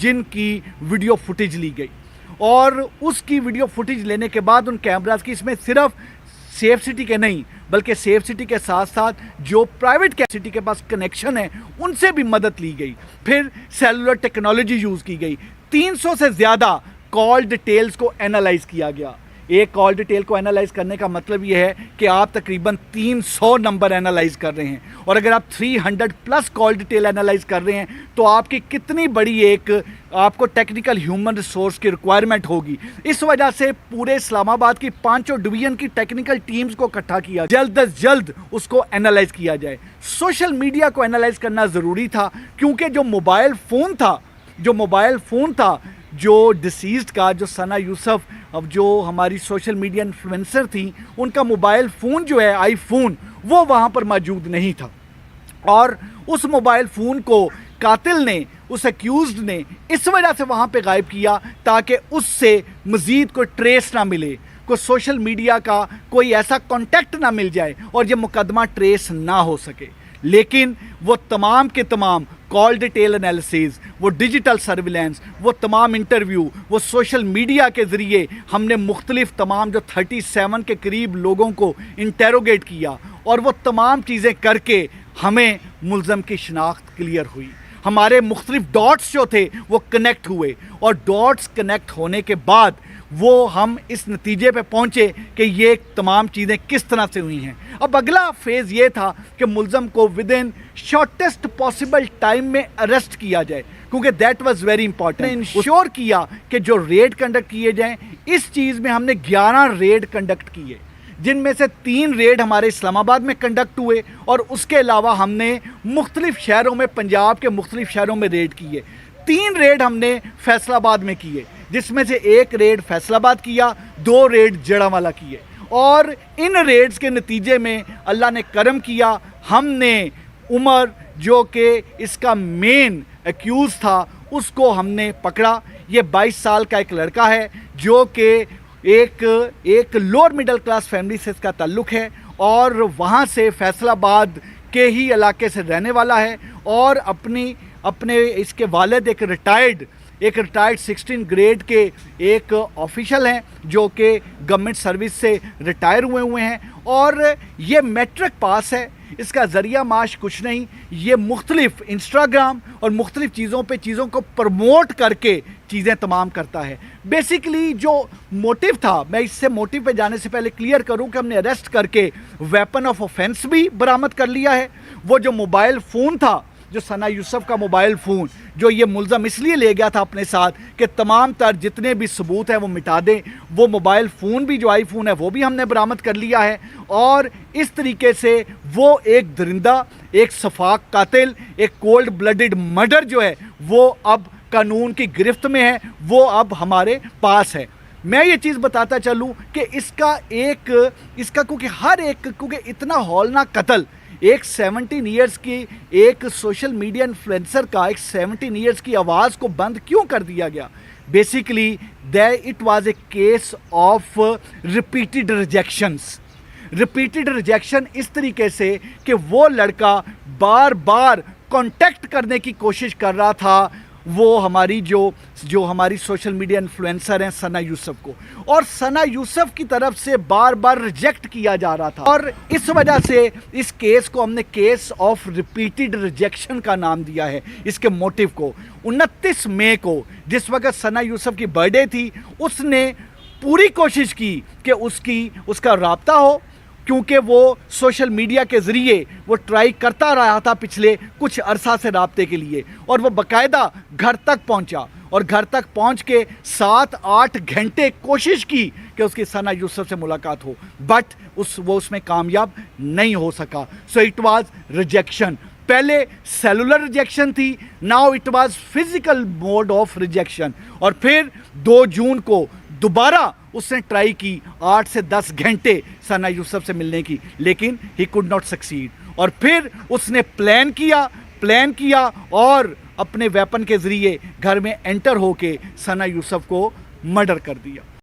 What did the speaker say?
جن کی video footage لی گئی، اور اس کی ویڈیو فوٹیج لینے کے بعد ان کیمراز کی، اس میں صرف سیف سٹی کے نہیں بلکہ سیف سٹی کے ساتھ ساتھ جو پرائیویٹ سٹی کے پاس کنیکشن ہے ان سے بھی مدد لی گئی، پھر سیلولر ٹیکنالوجی یوز کی گئی، 300 سے زیادہ کال ڈیٹیلز کو اینالائز کیا گیا۔ ایک کال ڈیٹیل کو اینالائز کرنے کا مطلب یہ ہے کہ آپ تقریباً 300 نمبر اینالائز کر رہے ہیں، اور اگر آپ 300 پلس کال ڈیٹیل اینالائز کر رہے ہیں تو آپ کی کتنی بڑی ایک آپ کو ٹیکنیکل ہیومن ریسورس کی ریکوائرمنٹ ہوگی۔ اس وجہ سے پورے اسلام آباد کی 5 ڈویژن کی ٹیکنیکل ٹیمز کو اکٹھا کیا، جلد از جلد اس کو اینالائز کیا جائے۔ سوشل میڈیا کو اینالائز کرنا ضروری تھا، کیونکہ جو موبائل فون تھا جو ڈسیزڈ کا، جو ثنا یوسف، اب جو ہماری سوشل میڈیا انفلوئنسر تھیں، ان کا موبائل فون جو ہے آئی فون، وہ وہاں پر موجود نہیں تھا، اور اس موبائل فون کو قاتل نے، اس ایکیوزڈ نے اس وجہ سے وہاں پہ غائب کیا تاکہ اس سے مزید کوئی ٹریس نہ ملے، کوئی سوشل میڈیا کا کوئی ایسا کانٹیکٹ نہ مل جائے اور یہ مقدمہ ٹریس نہ ہو سکے۔ لیکن وہ تمام کے تمام کال ڈیٹیل انالیسز، وہ ڈیجیٹل سرویلنس، وہ تمام انٹرویو، وہ سوشل میڈیا کے ذریعے ہم نے مختلف تمام جو 37 کے قریب لوگوں کو انٹیروگیٹ کیا، اور وہ تمام چیزیں کر کے ہمیں ملزم کی شناخت کلیئر ہوئی۔ ہمارے مختلف ڈاٹس جو تھے وہ کنیکٹ ہوئے، اور ڈاٹس کنیکٹ ہونے کے بعد وہ ہم اس نتیجے پہ پہنچے کہ یہ تمام چیزیں کس طرح سے ہوئی ہیں۔ اب اگلا فیز یہ تھا کہ ملزم کو ودن شارٹیسٹ پاسبل ٹائم میں اریسٹ کیا جائے، کیونکہ that was very important. Ensure کیا کہ جو ریڈ کنڈکٹ کیے جائیں، اس چیز میں ہم نے 11 ریڈ کنڈکٹ کیے، جن میں سے 3 ریڈ ہمارے اسلام آباد میں کنڈکٹ ہوئے، اور اس کے علاوہ ہم نے مختلف شہروں میں، پنجاب کے مختلف شہروں میں ریڈ کیے۔ 3 ریڈ ہم نے فیصل آباد میں کیے، جس میں سے 1 ریڈ فیصل آباد کیا، 2 ریڈ جڑاوالا کیے، اور ان ریڈز کے نتیجے میں اللہ نے کرم کیا، ہم نے عمر جو کہ اس کا مین ایکیوز تھا اس کو ہم نے پکڑا۔ یہ 22 سال کا ایک لڑکا ہے جو کہ ایک لوور مڈل کلاس فیملی سے اس کا تعلق ہے، اور وہاں سے فیصل آباد کے ہی علاقے سے رہنے والا ہے، اور اپنے اس کے والد ایک ریٹائرڈ 16 گریڈ کے ایک آفیشل ہیں جو کہ گورنمنٹ سروس سے ریٹائر ہوئے ہیں، اور یہ میٹرک پاس ہے۔ اس کا ذریعہ معاش کچھ نہیں، یہ مختلف انسٹاگرام اور مختلف چیزوں کو پروموٹ کر کے چیزیں تمام کرتا ہے۔ بیسیکلی جو موٹیو تھا، میں اس سے موٹیو پہ جانے سے پہلے کلیئر کروں کہ ہم نے اریسٹ کر کے ویپن آف آفینس بھی برآمد کر لیا ہے۔ وہ جو موبائل فون تھا، جو ثنا یوسف کا موبائل فون، جو یہ ملزم اس لیے لے گیا تھا اپنے ساتھ کہ تمام تر جتنے بھی ثبوت ہیں وہ مٹا دیں، وہ موبائل فون بھی جو آئی فون ہے وہ بھی ہم نے برآمد کر لیا ہے، اور اس طریقے سے وہ ایک درندہ، ایک سفاک قاتل، ایک کولڈ بلڈڈ مرڈر جو ہے وہ اب قانون کی گرفت میں ہے، وہ اب ہمارے پاس ہے۔ میں یہ چیز بتاتا چلوں کہ اس کا کیونکہ اتنا ہولناک قتل ایک 17 ایئرز کی ایک سوشل میڈیا انفلوئنسر کا، ایک 17 ایئرز کی آواز کو بند کیوں کر دیا گیا؟ Basically it was a case of repeated rejection, اس طریقے سے کہ وہ لڑکا بار بار کانٹیکٹ کرنے کی کوشش کر رہا تھا وہ ہماری جو ہماری سوشل میڈیا انفلوئنسر ہیں ثنا یوسف کو، اور ثنا یوسف کی طرف سے بار بار ریجیکٹ کیا جا رہا تھا، اور اس وجہ سے اس کیس کو ہم نے کیس آف ریپیٹڈ ریجیکشن کا نام دیا ہے اس کے موٹیو کو۔ 29 مئی کو جس وقت ثنا یوسف کی برتھ ڈے تھی، اس نے پوری کوشش کی کہ اس کا رابطہ ہو، کیونکہ وہ سوشل میڈیا کے ذریعے وہ ٹرائی کرتا رہا تھا پچھلے کچھ عرصہ سے رابطے کے لیے، اور وہ باقاعدہ گھر تک پہنچا، اور گھر تک پہنچ کے 7-8 گھنٹے کوشش کی کہ اس کی ثنا یوسف سے ملاقات ہو، بٹ وہ اس میں کامیاب نہیں ہو سکا۔ سو اٹ واز ریجیکشن، پہلے سیلولر ریجیکشن تھی، now it was physical mode of rejection, اور پھر 2 جون کو دوبارہ اس نے ٹرائی کی 8 سے 10 گھنٹے ثنا یوسف سے ملنے کی، لیکن ہی کوڈ ناٹ سکسیڈ، اور پھر اس نے پلان کیا اور اپنے ویپن کے ذریعے گھر میں انٹر ہو کے ثنا یوسف کو مرڈر کر دیا۔